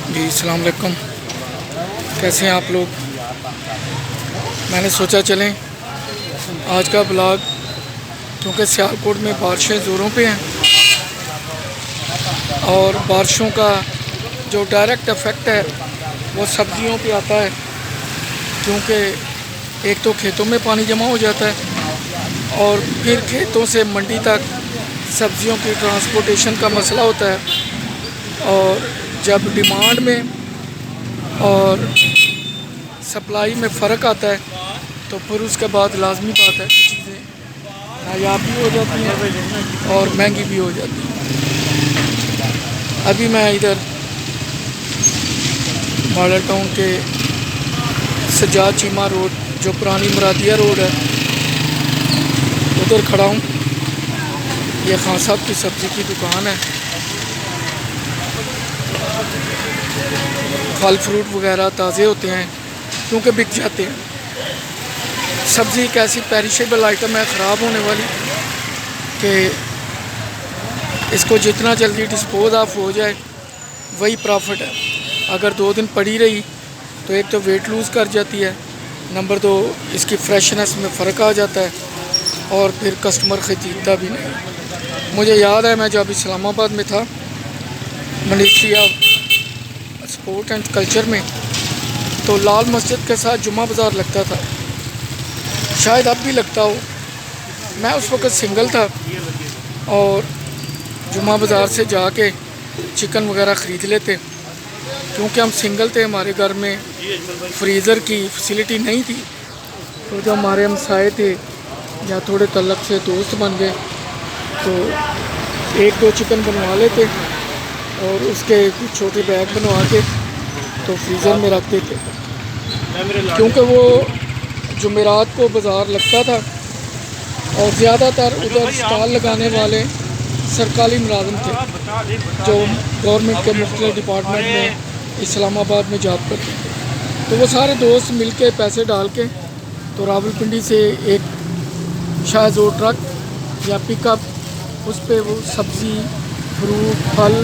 जी अस्सलाम वालेकुम। कैसे हैं आप लोग। मैंने सोचा चलें आज का ब्लॉग, क्योंकि सियालकोट में बारिशें ज़ोरों पे हैं और बारिशों का जो डायरेक्ट इफ़ेक्ट है वो सब्ज़ियों पे आता है, क्योंकि एक तो खेतों में पानी जमा हो जाता है और फिर खेतों से मंडी तक सब्ज़ियों की ट्रांसपोर्टेशन का मसला होता है। और जब डिमांड में और सप्लाई में फ़र्क आता है तो फिर उसके बाद लाजमी बात है कि चीज़ें नायाब भी हो जाती हैं और महंगी भी हो जाती हैं। अभी मैं इधर मॉडल टाउन के सज्जाद चीमा रोड, जो पुरानी मुरादिया रोड है, उधर खड़ा हूँ। ये खान साहब की सब्ज़ी की दुकान है। फल फ्रूट वगैरह ताज़े होते हैं क्योंकि बिक जाते हैं। सब्ज़ी एक ऐसी पेरिशेबल आइटम है, ख़राब होने वाली, कि इसको जितना जल्दी डिस्पोज ऑफ हो जाए वही प्रॉफिट है। अगर 2 दिन पड़ी रही तो एक तो वेट लूज़ कर जाती है, नंबर 2 इसकी फ्रेशनेस में फ़र्क आ जाता है और फिर कस्टमर ख़रीदता भी नहीं। मुझे याद है मैं जब इस्लामाबाद में था, ministry of sport and culture में, तो लाल मस्जिद के साथ जुम्मा बाज़ार लगता था, शायद अब भी लगता हो। मैं उस वक़्त सिंगल था और जुम्मा बाज़ार से जाके चिकन वगैरह ख़रीद लेते, क्योंकि हम सिंगल थे, हमारे घर में फ्रीज़र की फैसिलिटी नहीं थी। तो जो हमारे हमसाए थे या थोड़े तल्लक से दोस्त बन गए तो 1-2 चिकन बनवा लेते और उसके कुछ छोटे बैग बनवा के तो फ्रीज़र में रखते थे, क्योंकि वो जुमेरात को बाज़ार लगता था और ज़्यादातर उधर स्टॉल लगाने वाले सरकारी मुलाजिम थे जो गवर्नमेंट के मुख्तलिफ डिपार्टमेंट में इस्लामाबाद में जॉब करते थे। तो वो सारे दोस्त मिल के पैसे डाल के तो रावलपिंडी से एक शायद वो ट्रक या पिकअप, उस पर वो सब्ज़ी, फ्रूट, फल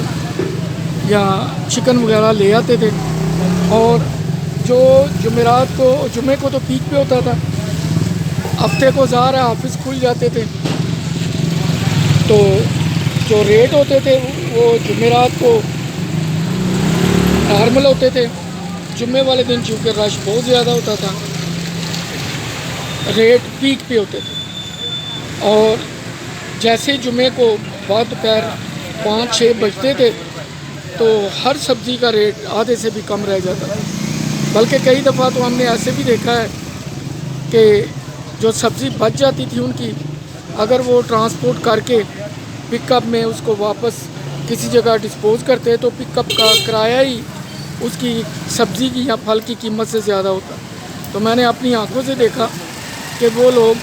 या चिकन वगैरह ले आते थे। और जो जुमेरात को, जुमे को तो पीक पे होता था, हफ्ते को ज़ाहिर है ऑफिस खुल जाते थे, तो जो रेट होते थे वो जुमेरात को नॉर्मल होते थे। जुम्मे वाले दिन चूँकि रश बहुत ज़्यादा होता था, रेट पीक पे होते थे। और जैसे जुमे को बाद दोपहर 5-6 बजते थे तो हर सब्ज़ी का रेट आधे से भी कम रह जाता था। बल्कि कई दफ़ा तो हमने ऐसे भी देखा है कि जो सब्ज़ी बच जाती थी उनकी, अगर वो ट्रांसपोर्ट करके पिकअप में उसको वापस किसी जगह डिस्पोज करते तो पिकअप का किराया ही उसकी सब्ज़ी की या फल की कीमत से ज़्यादा होता। तो मैंने अपनी आंखों से देखा कि वो लोग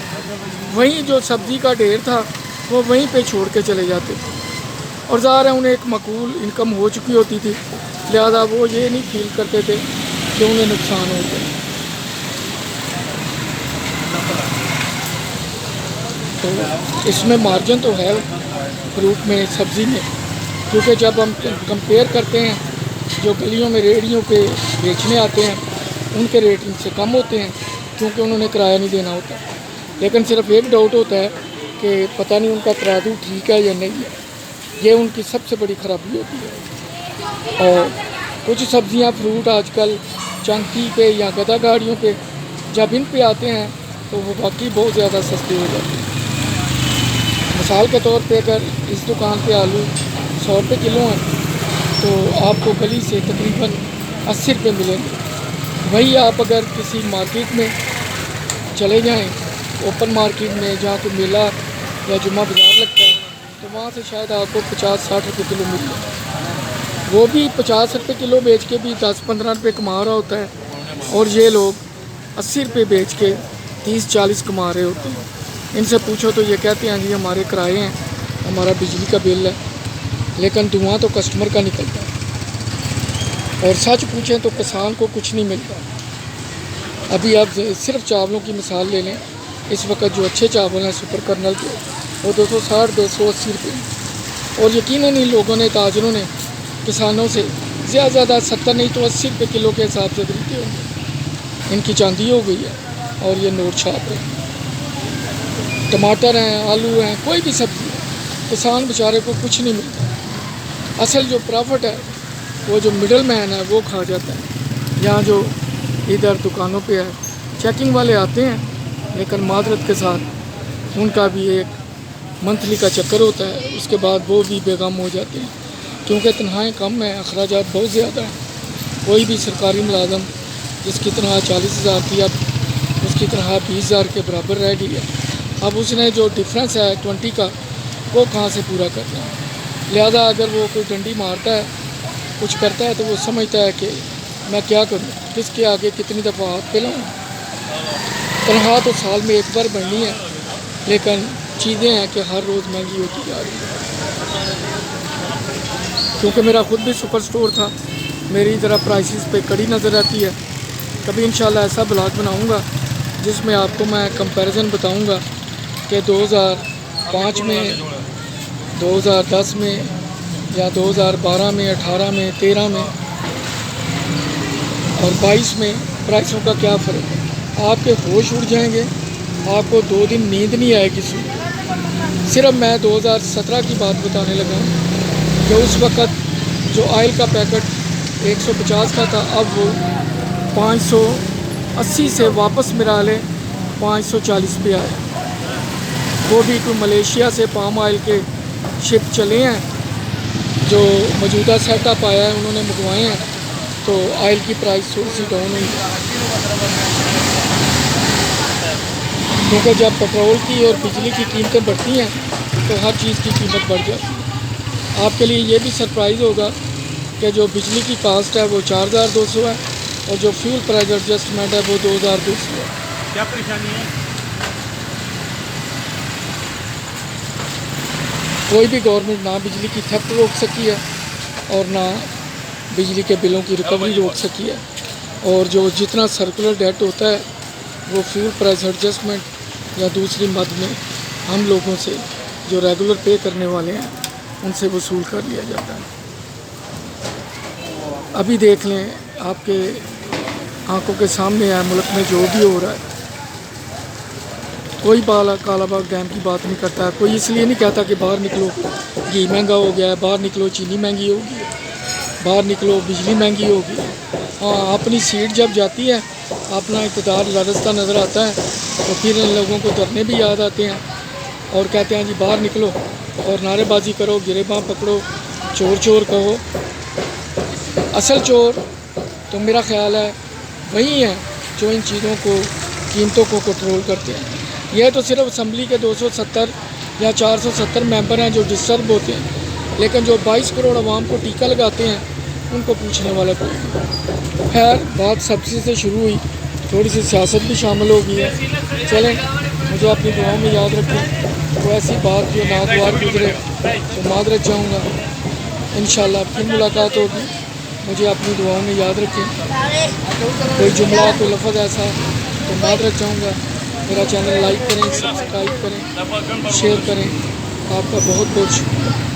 वहीं जो सब्ज़ी का ढेर था वो वहीं पे छोड़ के चले जाते थे, और ज़ाहिर है उन्हें एक माकूल इनकम हो चुकी होती थी, लिहाजा वो ये नहीं फील करते थे कि उन्हें नुकसान हो गया। तो इसमें मार्जिन तो है फ्रूट में, सब्ज़ी में, क्योंकि जब हम कंपेयर करते हैं जो गलियों में रेहड़ियों पे बेचने आते हैं उनके रेट इनसे कम होते हैं, क्योंकि उन्होंने किराया नहीं देना होता। लेकिन सिर्फ एक डाउट होता है कि पता नहीं उनका तराजू ठीक है या नहीं है, ये उनकी सबसे बड़ी ख़राबी होती है। और कुछ सब्ज़ियां, फ्रूट आजकल चंकी पे या गदा गाड़ियों पे जब इन पे आते हैं तो वो बाकी बहुत ज़्यादा सस्ते हो जाते हैं। मिसाल के तौर पे अगर इस दुकान पे आलू 100 रुपये किलो हैं तो आपको गली से तकरीबन 80 रुपये मिलेंगे। वही आप अगर किसी मार्केट में चले जाएं, ओपन मार्केट में जहाँ कोई मेला या जुम्मा बाज़ार लगता है, तो वहाँ से शायद आपको 50-60 रुपये किलो मिल जाए। वो भी 50 रुपये किलो बेच के भी 10-15 रुपये कमा रहा होता है, और ये लोग 80 रुपये बेच के 30-40 कमा रहे होते हैं। इनसे पूछो तो ये कहते हैं जी हमारे किराए हैं, हमारा बिजली का बिल है, लेकिन धुआं तो कस्टमर का निकलता है। और सच पूछें तो किसान को कुछ नहीं मिलता। अभी आप सिर्फ चावलों की मिसाल ले लें, इस वक्त जो अच्छे चावल हैं सुपर कर्नल के, वो 260-280 रुपये, और यकीनन इन लोगों ने, ताजरों ने किसानों से ज़्यादा से ज़्यादा 70 नहीं तो 80 रुपये किलो के हिसाब से खरीदते होंगे। इनकी चांदी हो गई है और ये नोट छाप है। टमाटर हैं, आलू हैं, कोई भी सब्ज़ी है, किसान बेचारे को कुछ नहीं मिलता। असल जो प्रॉफिट है वो जो मिडल मैन है वो खा जाता है। यहाँ जो इधर दुकानों पे है चेकिंग वाले आते हैं, लेकिन मादरत के साथ उनका भी एक मंथली का चक्कर होता है, उसके बाद वो भी बेगम हो जाते हैं क्योंकि तनख्वाहें कम हैं, अखराजात बहुत ज़्यादा हैं। कोई भी सरकारी मुलाजम जिसकी तनख्वाह 40,000 थी अब उसकी तनख्वाह 20,000 के बराबर रह गई है। अब उसने जो डिफरेंस है 20 का वो कहाँ से पूरा करना है। लिहाजा अगर वो कोई डंडी मारता है, कुछ करता है, तो वो समझता है कि मैं क्या करूँ, किसके आगे कितनी दफ़ा हाथ फैलाऊँ। तनख्वाह तो साल में एक बार बढ़नी है, लेकिन चीज़ें हैं कि हर रोज़ महंगी होती जा रही है। क्योंकि मेरा ख़ुद भी सुपर स्टोर था, मेरी ज़रा प्राइसेस पे कड़ी नज़र आती है। कभी इंशाल्लाह ऐसा ब्लॉग बनाऊंगा जिसमें आपको मैं कंपैरिजन बताऊंगा कि 2005 में, 2010 में या 2012 में, 18 में, 13 में और 22 में प्राइसों का क्या फ़र्क है। आपके होश उड़ जाएंगे, आपको 2 दिन नींद नहीं आएगी सुबह। सिर्फ मैं 2017 की बात बताने लगा हूँ कि उस वक़्त जो ऑयल का पैकेट 150 का था, अब वो 580 से वापस मेरा ले 540 पे आया। वो भी कोई मलेशिया से पाम ऑयल के शिप चले हैं, जो मौजूदा सेटअप आया है उन्होंने मंगवाए हैं, तो ऑयल की प्राइस थोड़ी सी डाउन हुई। क्योंकि जब पेट्रोल की और बिजली की कीमतें बढ़ती हैं तो हर चीज़ की कीमत बढ़ जाती है। आपके लिए ये भी सरप्राइज़ होगा कि जो बिजली की कास्ट है वो 4,200 है और जो फ्यूल प्राइस एडजस्टमेंट है वो 2,200 है। क्या परेशानी है? कोई भी गवर्नमेंट ना बिजली की थेफ्ट रोक सकी है और ना बिजली के बिलों की रिकवरी रोक सकी है। और जो जितना सर्कुलर डेट होता है वो फ्यूल प्राइस एडजस्टमेंट या दूसरी मद में हम लोगों से जो रेगुलर पे करने वाले हैं उनसे वसूल कर लिया जाता है। अभी देख लें, आपके आंखों के सामने है मुल्क में जो भी हो रहा है। कोई कालाबाग डैम की बात नहीं करता है, कोई इसलिए नहीं कहता कि बाहर निकलो घी महंगा हो गया है, बाहर निकलो चीनी महंगी होगी, बाहर निकलो बिजली महंगी होगी। हाँ, अपनी सीट जब जाती है, अपना इक़्तिदार लरज़ता नज़र आता है तो फिर इन लोगों को धरने भी याद आते हैं और कहते हैं जी बाहर निकलो और नारेबाजी करो, गिरेबां पकड़ो, चोर चोर कहो। असल चोर तो मेरा ख़्याल है वही हैं जो इन चीज़ों को, कीमतों को कंट्रोल करते हैं। यह तो सिर्फ असम्बली के 270 या 470 मेंबर हैं जो डिस्टर्ब होते हैं, लेकिन जो 22 करोड़ आवाम को टीका लगाते हैं उनको पूछने वाला कोई नहीं। खैर, बात सब्ज़ी से शुरू हुई, थोड़ी सी सियासत भी शामिल हो गई है। चलें, मुझे अपनी दुआओं में याद रखें। तो ऐसी बात जो नागवार गुजरे तो मादरत चाहूँगा। इंशाल्लाह फिर मुलाकात होगी। मुझे अपनी दुआओं में याद रखें। कोई जुमला, कोई लफ्ज़ ऐसा तो मादरत चाहूँगा। मेरा चैनल लाइक करें, सब्सक्राइब करें, शेयर करें। आपका बहुत बहुत शुक्रिया।